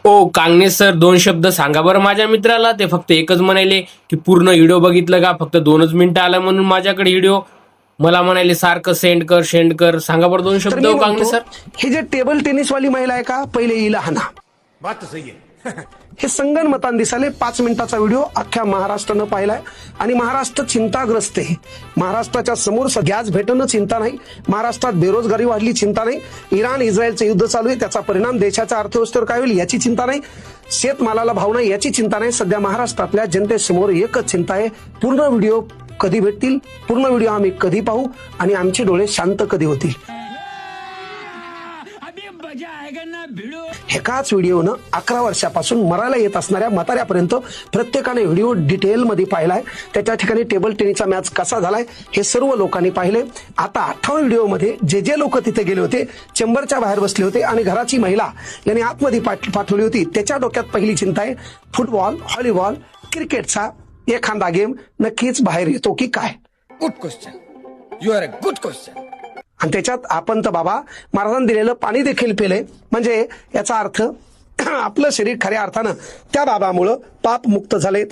ओ Kangane sir, दोन शब्द सांगा बरं माझ्या मित्राला. ते फक्त एकच म्हणाले की पूर्ण व्हिडिओ बघितलं का, फक्त 2च मिनिटं आला म्हणून माझ्याकडे व्हिडिओ. मला म्हणाले सारखं सेंड कर. सांगा बरं दोन तर शब्द मी ओ कांगणे म्हणतो सर. ही जे टेबल टेनिस वाली महिला आहे का, पहिले हिला हाना. बात तो सही है. हे संगनमतान दिसाले 5 मिनिटाचा व्हिडिओ अख्ख्या महाराष्ट्रानं पाहिलाय आणि महाराष्ट्र चिंताग्रस्त आहे. महाराष्ट्राच्या समोर गॅस भेटणं चिंता नाही, महाराष्ट्रात बेरोजगारी वाढली चिंता नाही, इराण इस्रायलचं युद्ध चालू आहे त्याचा परिणाम देशाच्या अर्थव्यवस्थेवर काय होईल याची चिंता नाही, शेतमालाला भाव नाही याची चिंता नाही. सध्या महाराष्ट्रातल्या जनतेसमोर एकच चिंता आहे, पूर्ण व्हिडिओ कधी भेटतील, पूर्ण व्हिडिओ आम्ही कधी पाहू आणि आमचे डोळे शांत कधी होतील. एकाच व्हिडिओनं 11 वर्षापासून मरायला येत असणाऱ्या म्हाताऱ्यापर्यंत प्रत्येकाने व्हिडिओ डिटेलमध्ये पाहिलाय. त्याच्या ठिकाणी टेबल टेनिसचा मॅच कसा झालाय हे सर्व लोकांनी पाहिले. आता 18 व्हिडिओमध्ये जे लोक तिथे गेले होते, चेंबरच्या बाहेर बसले होते आणि घराची महिला यांनी आतमध्ये पाठवली होती, त्याच्या डोक्यात पहिली चिंता आहे फुटबॉल, व्हॉलीबॉल, क्रिकेटचा एखादा गेम नक्कीच बाहेर येतो की काय. Good question. You are a good question. आणि त्याच्यात आपण तर बाबा महाराजांनी दिलेलं पाणी देखील पिलंय, म्हणजे याचा अर्थ आपलं शरीर खऱ्या अर्थानं त्या बाबामुळं पाप मुक्त झालंय. ते